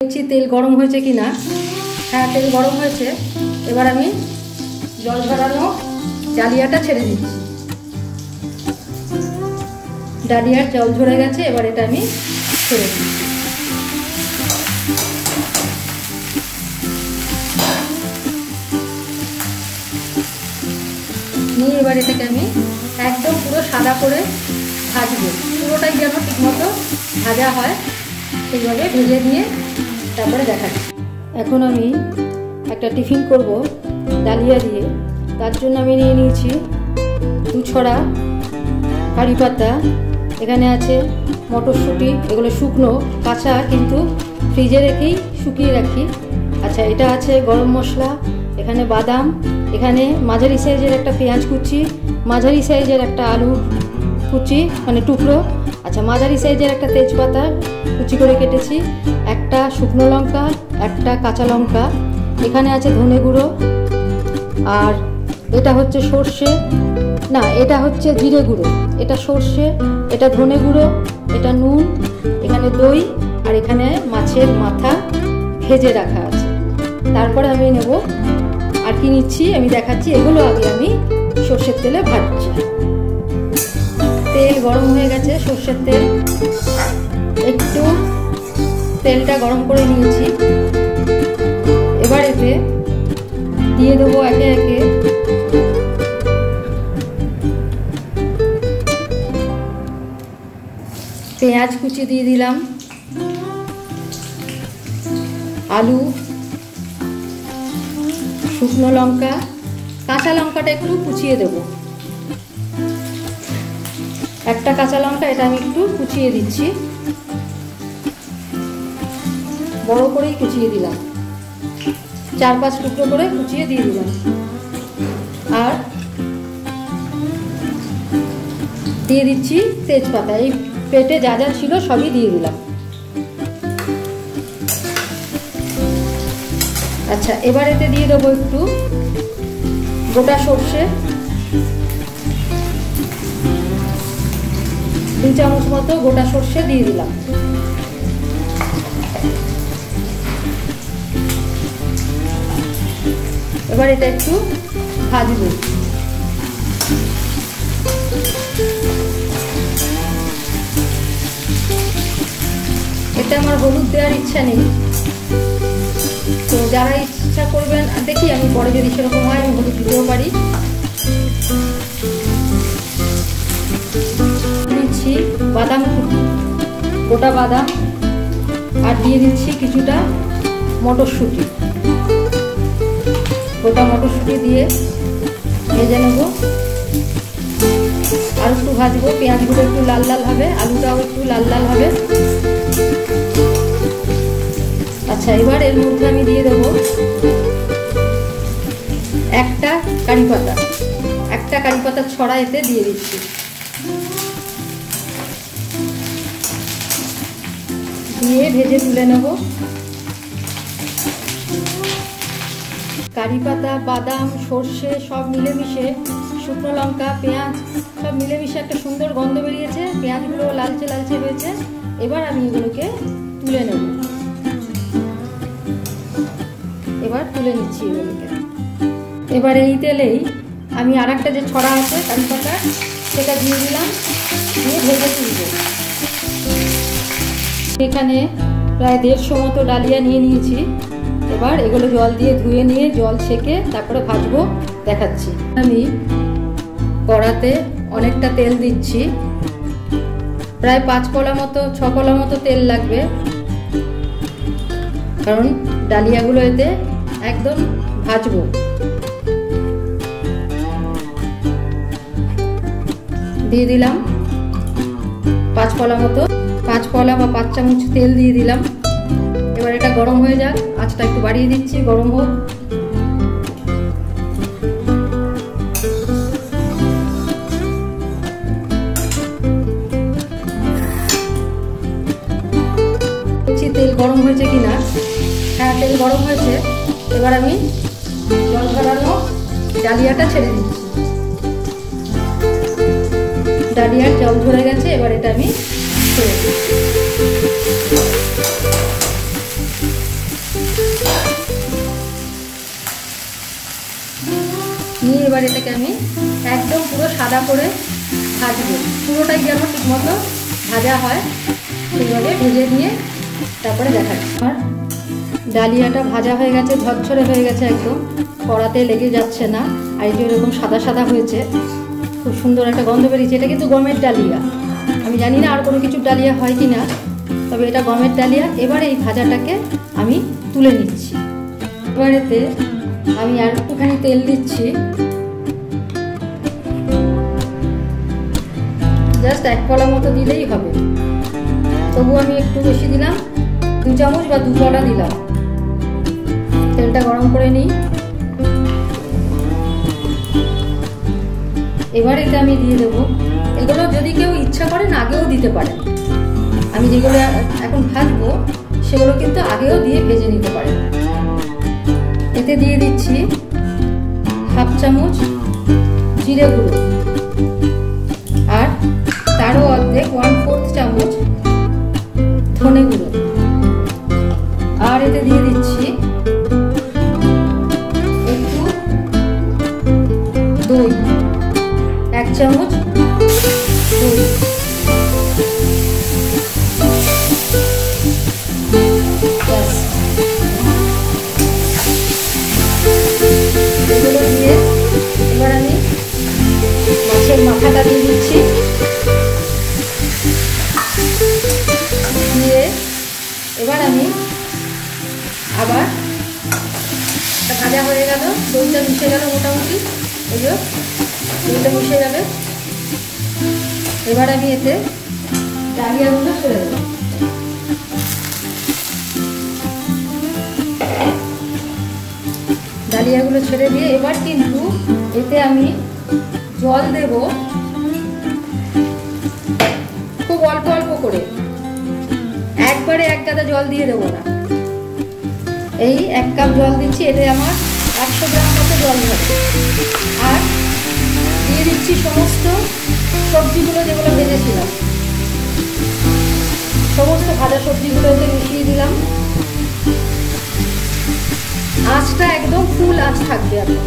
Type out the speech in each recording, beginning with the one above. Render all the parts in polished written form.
দেখছি তেল গরম হয়েছে কিনা। হ্যাঁ, তেল গরম হয়েছে। এবার আমি জল ঝরানো ডালিয়াটা ছেড়ে দিচ্ছি। ডালিয়ার জল ঝরে গেছে, এবার এটা আমি ছেড়ে দিচ্ছি। নিয়ে এবার এটাকে আমি একদম পুরো সাদা করে ভাজবো। পুরোটাই যেন ঠিকমতো ভাজা হয় সেইভাবে ভেজে নিয়ে তারপরে দেখাচ্ছি। এখন আমি একটা টিফিন করব ডালিয়া দিয়ে। তার জন্য আমি নিয়ে নিয়েছি 2 ছড়া কারি পাতা, এখানে আছে মটরশুঁটি, এগুলো শুকনো, কাঁচা কিন্তু ফ্রিজে রেখেই শুকিয়ে রাখি। আচ্ছা, এটা আছে গরম মশলা, এখানে বাদাম, এখানে মাঝারি সাইজের একটা পেঁয়াজ কুচি, মাঝারি সাইজের একটা আলু কুচি মানে টুকরো, আচ্ছা মাঝারি সাইজের একটা তেজপাতা কুচি করে কেটেছি, একটা শুকনো লঙ্কা, একটা কাঁচা লঙ্কা, এখানে আছে ধনে গুঁড়ো, আর এটা হচ্ছে সর্ষে, না এটা হচ্ছে জিরে গুঁড়ো, এটা সর্ষে, এটা ধনে গুঁড়ো, এটা নুন, এখানে দই, আর এখানে মাছের মাথা ভেজে রাখা আছে। তারপরে আমি নেব আর কি নিচ্ছি আমি দেখাচ্ছি। এগুলো আগে আমি সর্ষের তেলে ভাজছি। তেল গরম হয়ে গেছে, সর্ষের তেল, একটু তেলটা গরম করে নিয়েছি। এবার এতে দিয়ে দেবো একে একে পেঁয়াজ কুচি দিয়ে দিলাম, আলু, শুকনো লঙ্কা, কাঁচা লঙ্কাটা একটু কুচিয়ে দেবো, একটা কাঁচা লঙ্কা এটা আমি একটু কুচিয়ে দিচ্ছি, বড় করেই কুচিয়ে দিলাম, 4-5 টুকরো করে কুচিয়ে দিয়ে দিলাম। আর দিয়ে দিচ্ছি তেজপাতা, এই পেটে যা যা ছিল সবই দিয়ে দিলাম। আচ্ছা, এবার এতে দিয়ে দেবো একটু গোটা সর্ষে, 2 চামচ মতো গোটা সর্ষে দিয়ে দিলাম। এবার এটা একটু ভাজবো। এটা আমার হলুদ দেওয়ার ইচ্ছা নেই, তো যারা ইচ্ছা করবেন দেখি আমি পরে যদি সেরকম হয় আমি হলুদ দিতেও পারি। দিচ্ছি বাদাম, গোটা বাদাম, আর দিয়ে দিচ্ছি কিছুটা মটরশুঁটি, গোটা মটরশুঁটি দিয়ে ভেজে নেব। আর একটু ভাজবো, পেঁয়াজগুলো একটু লাল লাল হবে, আলুটাও একটু লাল লাল হবে। আচ্ছা, এবার এর মধ্যে আমি দিয়ে দেবো একটা কারি পাতা ছড়া এতে দিয়ে দিচ্ছি। দিয়ে ভেজে তুলে নেব। কারি পাতা, বাদাম, সর্ষে সব মিলেমিশে, শুকনো লঙ্কা, পেঁয়াজ সব মিলেমিশে একটা সুন্দর গন্ধ বেরিয়েছে, পেঁয়াজগুলো লালচে লালচে হয়েছে। এবার আমি এগুলোকে তুলে নেব। এবার তুলে নিচ্ছি এগুলোকে। এবার এই তেলেই আমি আর একটা যে ছড়া আছে কারি পাতা সেটা দিয়ে দিলাম, দিয়ে ভেজে তুলব। এখানে প্রায় 150 মতো ডালিয়া নিয়ে নিয়েছি। এবার এগুলো জল দিয়ে ধুয়ে নিয়ে জল ছেঁকে তারপরে ভাজবো, দেখাচ্ছি। আমি কড়াতে অনেকটা তেল দিচ্ছি, প্রায় 5 কলা মতো 6 কলা মতো তেল লাগবে, কারণ ডালিয়াগুলো এতে একদম ভাজবো। দিয়ে দিলাম 5 কলা মতো, 5 কলা বা 5 চামচ তেল দিয়ে দিলাম। এবার এটা গরম হয়ে যাক, আঁচটা একটু বাড়িয়ে দিচ্ছি, গরম হোক। দেখছি তেল গরম হয়েছে কিনা। হ্যাঁ, তেল গরম হয়েছে। এবার আমি জল ঝরানো ডালিয়াটা ছেড়ে দিচ্ছি। ডালিয়ার জল ঝরে গেছে, এবার এটা আমি ছেড়ে দিচ্ছি। এবার এটাকে আমি একদম পুরো সাদা করে ভাজবো, পুরোটাই যেন ঠিকমতো ভাজা হয় সেইভাবে ভেজে নিয়ে তারপরে দেখাচ্ছি। আমার ডালিয়াটা ভাজা হয়ে গেছে, ঝরঝরে হয়ে গেছে, একদম কড়াতে লেগে যাচ্ছে না, আর এই যে এরকম সাদা সাদা হয়েছে, খুব সুন্দর একটা গন্ধ বেরিয়েছে। এটা কিন্তু গমের ডালিয়া, আমি জানি না আর কোনো কিছু ডালিয়া হয় কি না, তবে এটা গমের ডালিয়া। এবার এই ভাজাটাকে আমি তুলে নিচ্ছি। এবার এতে আমি আর একটুখানি তেল দিচ্ছি, জাস্ট 1 কলা মতো দিলেই হবে, তবু আমি একটু বেশি দিলাম, 2 চামচ বা 2 কলা দিলাম। তেলটা গরম করে নিই। এবার এটা আমি দিয়ে দেবো। এগুলো যদি কেউ ইচ্ছা করেন আগেও দিতে পারেন, আমি যেগুলো এখন ভাজবো সেগুলো কিন্তু আগেও দিয়ে ভেজে নিতে পারেন। এতে দিয়ে দিচ্ছি 1/2 চামচ জিরে গুঁড়ো, আর তারও অর্ধেক 1/4 চামচ ধনে গুঁড়ো, আর এতে দিয়ে দিচ্ছি একটু দই, 1 চামচ দই। এগুলো দিয়ে এবার আমি মাছের মাথাটা দিয়ে দিচ্ছি, দিয়ে এবার আমি আবার ভাজা হয়ে গেল, দইটা মিশে গেল মোটামুটি, এই যে দইটা মিশে যাবে। এবার আমি এতে ডালিয়াগুলো ছেড়ে দেবো। ডালিয়াগুলো ছেড়ে দিয়ে এবার কিন্তু এতে আমি জল দেব, খুব অল্প অল্প করে, একবারে 1 গাদা জল দিয়ে দেবো না। এই 1 কাপ জল দিচ্ছি, এতে আমার 100 গ্রাম মতো জল হবে। আর দিয়ে দিচ্ছি সমস্ত সবজিগুলো যেগুলো ভেজেছিলাম, সমস্ত ভাজা সবজিগুলো এতে মিশিয়ে দিলাম। আঁচটা একদম ফুল আঁচ থাকবে, এখন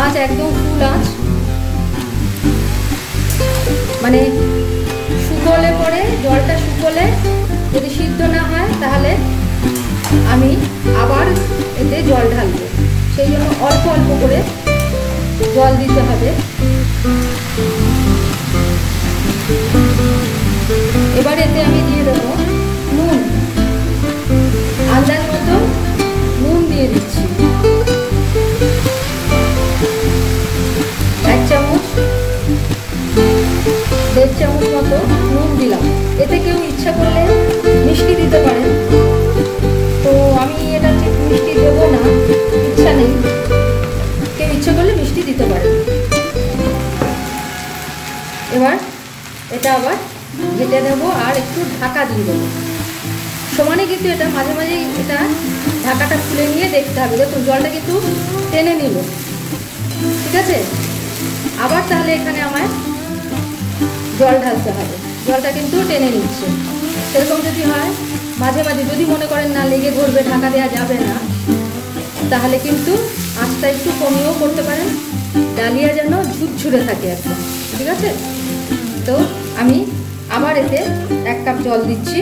আঁচ একদম ফুল আঁচ, মানে শুকোলে পরে জলটা শুকোলে যদি সিদ্ধ না হয় তাহলে আমি আবার এতে জল ঢালবো, সেই জন্য অল্প অল্প করে জল দিতে হবে। এবার এতে আমি দিয়ে দেবো নুন, আন্দাজ মতো নুন দিয়ে দিচ্ছি, 1 চামচ 1.5 চামচ মতো নুন দিলাম। এতে কেউ ইচ্ছা করলে মিষ্টি দিতে পারেন, তো আমি এটা ঠিক মিষ্টি দেবো না, ইচ্ছা নেই, কেউ ইচ্ছা করলে মিষ্টি দিতে পারেন। এবার এটা আবার ঘেটে দেবো আর একটু ঢাকা দিয়ে দেবো সমানে, কিন্তু এটা মাঝে মাঝেই এটা ঢাকাটা খুলে নিয়ে দেখতে হবে। দেখুন জলটা কিন্তু টেনে নিল, ঠিক আছে। আবার তাহলে এখানে আমায় জল ঢালতে হবে, জলটা কিন্তু টেনে নিচ্ছে। সেরকম যদি হয় মাঝে মাঝে, যদি মনে করেন না লেগে ধরবে, ঢাকা দেওয়া যাবে না, তাহলে কিন্তু আঁচটা একটু কমিয়েও করতে পারেন, ডালিয়া যেন ঝুরঝুরে থাকে একদম, ঠিক আছে। তো আমি আবার এতে 1 কাপ জল দিচ্ছি,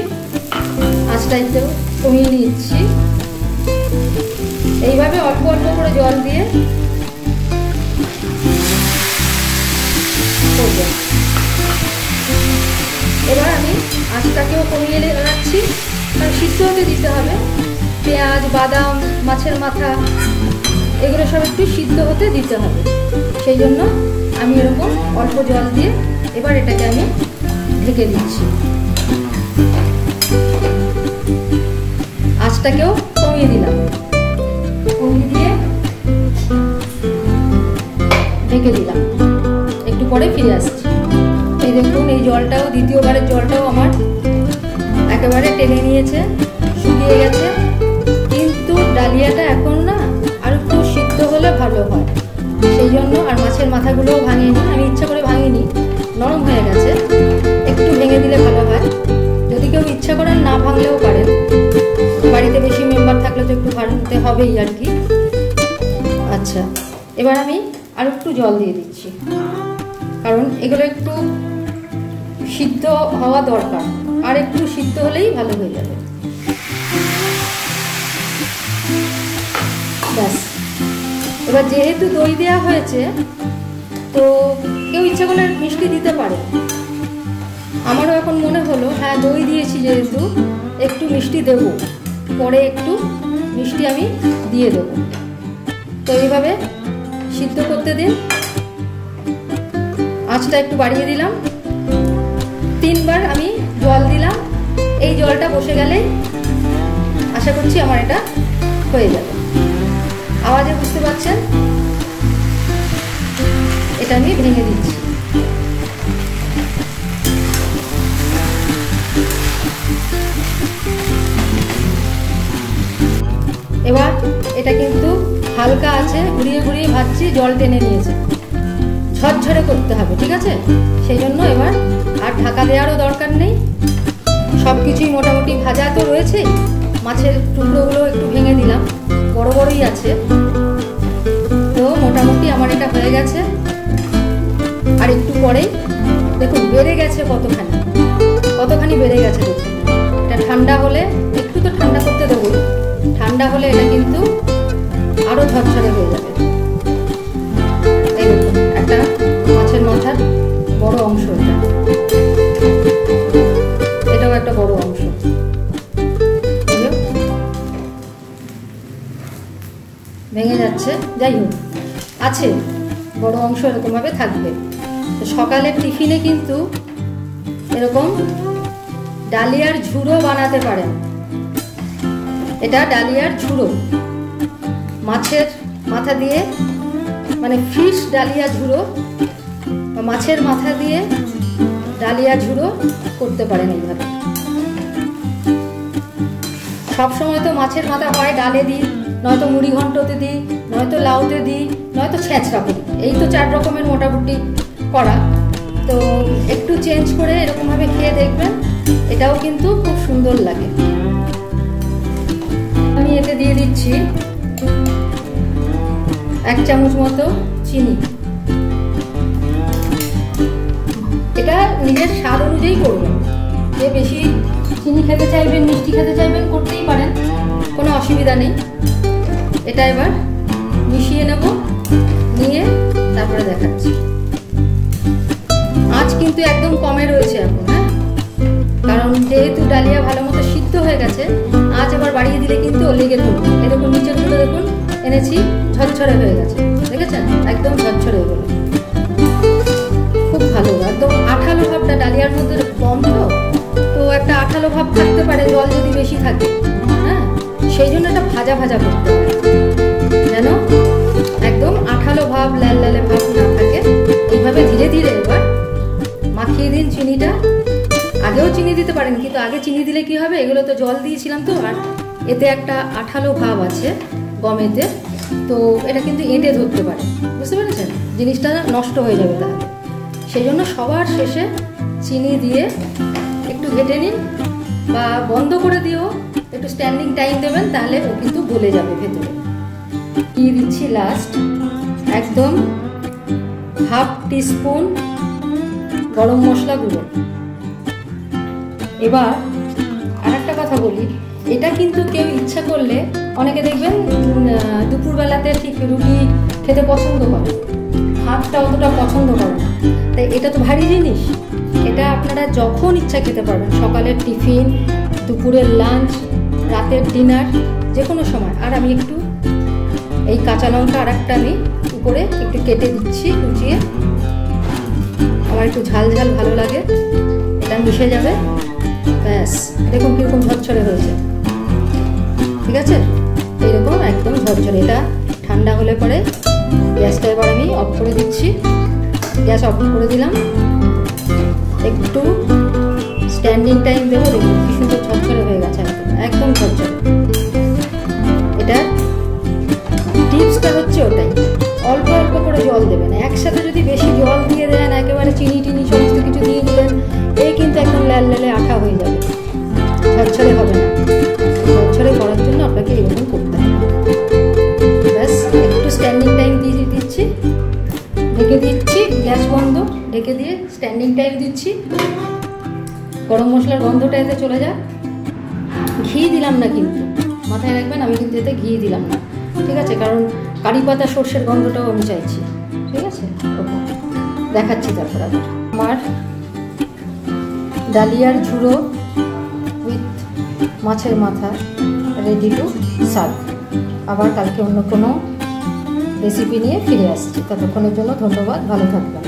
আঁচটা একটু কমিয়ে নিচ্ছি। এইভাবে অল্প অল্প করে জল দিয়ে করব। এবার আমি আঁচটাকেও কমিয়ে রাখছি, কারণ সিদ্ধ হতে দিতে হবে। পেঁয়াজ, বাদাম, মাছের মাথা এগুলো সব একটু সিদ্ধ হতে দিতে হবে, সেই জন্য আমি এরকম অল্প জল দিয়ে এবার এটাকে আমি ঢেকে দিচ্ছি। আঁচটাকেও কমিয়ে দিলাম, কমিয়ে দিয়ে ঢেকে দিলাম। একটু পরে ফিরে আসছি। এই দেখুন এই জলটাও, দ্বিতীয়বারের জলটাও আমার একেবারে টেনে নিয়েছে, শুকিয়ে গেছে। কিন্তু ডালিয়াটা এখন না আর একটু সিদ্ধ হলে ভালো হয়, সেই জন্য। আর মাছের মাথাগুলোও ভাঙিনি, আমি ইচ্ছা করে ভাঙিনি, নরম হয়ে গেছে, একটু ভেঙে দিলে ভালো হয়। যদি কেউ ইচ্ছা করেন না ভাঙলেও পারেন, বাড়িতে বেশি মেম্বার থাকলে তো একটু ভাঙতে হবেই আর কি। আচ্ছা, এবার আমি আর একটু জল দিয়ে দিচ্ছি, কারণ এগুলো একটু সিদ্ধ হওয়া দরকার, আর একটু সিদ্ধ হলেই ভালো হয়ে যাবে। ব্যাস, এবার যেহেতু দই দেওয়া হয়েছে, তো কেউ ইচ্ছা করলে মিষ্টি দিতে পারে। আমারও এখন মনে হলো হ্যাঁ দই দিয়েছি যেহেতু একটু মিষ্টি দেব, পরে একটু মিষ্টি আমি দিয়ে দেবো। তো এইভাবে সিদ্ধ করতে দিন। আঁচটা একটু বাড়িয়ে দিলাম, 3 বার আমি জল দিলাম। এই জলটা বসে গেলেই আশা করছি আমার এটা হয়ে যাবে। আওয়াজে বুঝতে পারছেন, এটা আমি ভেঙে দিচ্ছি। এবার এটা কিন্তু হালকা আছে, ঘুরিয়ে ঘুরিয়ে ভাজছি, জল টেনে নিয়েছে, ঝরঝরে করতে হবে, ঠিক আছে? সেই জন্য এবার আর ঢাকা দেওয়ারও দরকার নেই। সব কিছুই মোটামুটি ভাজা তো রয়েছে, মাছের টুকরোগুলো একটু ভেঙে দিলাম, বড় বড়ই আছে। তো মোটামুটি আমার এটা হয়ে গেছে। আর একটু পরেই দেখুন বেড়ে গেছে কতখানি বেড়ে গেছে। দেখুন এটা ঠান্ডা হলে, একটু তো ঠান্ডা করতে দেবো, ঠান্ডা হলে এটা কিন্তু আরো ঝরঝরে হয়ে যাবে। এই দেখুন একটা মাছের মাথার বড় অংশ, এটাও একটা বড় অংশ। ভেঙে যাচ্ছে, যাই হোক আছে বড় অংশ, এরকমভাবে থাকবে। তো সকালের টিফিনে কিন্তু এরকম ডালিয়ার ঝুড়ো বানাতে পারেন। এটা ডালিয়ার ঝুড়ো, মাছের মাথা দিয়ে, মানে ফিশ ডালিয়া ঝুড়ো বা মাছের মাথা দিয়ে ডালিয়া ঝুড়ো করতে পারেন এইভাবে। সবসময় তো মাছের মাথা হয় ডালে দিই, নয়তো মুড়ি ঘন্টতে দিই, নয়তো লাউতে দিই, নয়তো ছেঁচড়া করি। এই তো 4 রকমের মোটামুটি করা। তো একটু চেঞ্জ করে এরকমভাবে খেয়ে দেখবেন, এটাও কিন্তু খুব সুন্দর লাগে। আমি এতে দিয়ে দিচ্ছি 1 চামচ মতো চিনি। এটা নিজের স্বাদ অনুযায়ী করবেন, যে বেশি চিনি খেতে চাইবেন, মিষ্টি খেতে চাইবেন, করতেই পারেন, কোনো অসুবিধা নেই। এটা এবার মিশিয়ে নেব, নিয়ে তারপরে দেখাচ্ছি। আঁচ কিন্তু একদম কমে রয়েছে এখন, হ্যাঁ, কারণ যেহেতু ডালিয়া ভালো মতো সিদ্ধ হয়ে গেছে। আঁচ এবার বাড়িয়ে দিলে কিন্তু লেগে ধরবে। এরকম নিচের গুলো দেখুন এনেছি, ঝরঝরে হয়ে গেছে, দেখেছেন? একদম ঝরঝরে হয়ে গেল, খুব ভালো। একদম আঠালো ভাবটা ডালিয়ার মধ্যে কম, তো একটা আঠালো ভাব থাকতে পারে জল যদি বেশি থাকে, হ্যাঁ, সেই জন্য এটা ভাজা ভাজা করতে হবে যেন একদম আঠালো ভাব, লাল লালে ভাব না থাকে। এইভাবে ধীরে ধীরে এবার মাখিয়ে দিন চিনিটা। আগেও চিনি দিতে পারেন, কিন্তু আগে চিনি দিলে কি হবে, এগুলো তো জল দিয়েছিলাম, তো আর এতে একটা আঠালো ভাব আছে গমেতে, তো এটা কিন্তু এঁটে ধরতে পারে, বুঝতে পেরেছেন? জিনিসটা নষ্ট হয়ে যাবে তাহলে। সেই জন্য সবার শেষে চিনি দিয়ে একটু ঘেটে নিন, বা বন্ধ করে দিয়েও একটু স্ট্যান্ডিং টাইম দেবেন, তাহলে ও কিন্তু গলে যাবে ভেতরে। দিয়ে দিচ্ছি লাস্ট একদম 1/2 টিস্পুন গরম মশলা গুঁড়ো। এবার আর একটা কথা বলি, এটা কিন্তু কেউ ইচ্ছা করলে, অনেকে দেখবেন দুপুরবেলাতে ঠিক রুটি খেতে পছন্দ করে, ভাতটা অতটা পছন্দ করে না, তাই এটা তো ভারী জিনিস। এটা আপনারা যখন ইচ্ছা খেতে পারবেন, সকালের টিফিন, দুপুরের লাঞ্চ, রাতের ডিনার, যে কোনো সময়। আর আমি একটু এই কাঁচা লঙ্কা আর একটা আমি উপরে একটু কেটে দিচ্ছি কুচিয়ে, আমার একটু ঝাল ঝাল ভালো লাগে, এটা মিশে যাবে। ব্যাস, দেখুন কীরকম ঝরঝরে হয়েছে, ঠিক আছে? এইরকম একদম ঝরঝরে। এটা ঠান্ডা হলে পরে গ্যাসটা এবার আমি অফ করে দিচ্ছি। গ্যাস অফ করে দিলাম, একটু স্ট্যান্ডিং টাইম দেবো। দেখুন কি সুন্দর ঝরঝরে হয়ে গেছে, একদম ঝরঝরে। এটা টিপসটা হচ্ছে ওটাই, অল্প অল্প করে জল দেবেন। একসাথে যদি বেশি জল দিয়ে দেন, একেবারে চিনি টিনি সমস্ত কিছু দিয়ে দিলেন, এই কিন্তু একদম লাল লালে আঠা হয়ে যাবে, ঝরঝরে হবে না। ঝরঝরে করার জন্য আপনাকে এরকম করতে হবে। ব্যাস, একটু স্ট্যান্ডিং টাইম দিয়ে দিচ্ছি, টাইম দিচ্ছি, গরম মশলার গন্ধটা এতে চলে যায়। ঘি দিলাম না কিন্তু, মাথায় রাখবেন আমি কিন্তু এতে ঘি দিলাম না, ঠিক আছে, কারণ কারি পাতা সর্ষের গন্ধটাও আমি চাইছি, ঠিক আছে। দেখাচ্ছি তারপর আমার ডালিয়ার ঝুড়ো উইথ মাছের মাথা রেডি টু সার্ভ। আবার কালকে অন্য কোনো রেসিপি নিয়ে ফিরে আসছি, ততক্ষণের জন্য ধন্যবাদ, ভালো থাকবেন।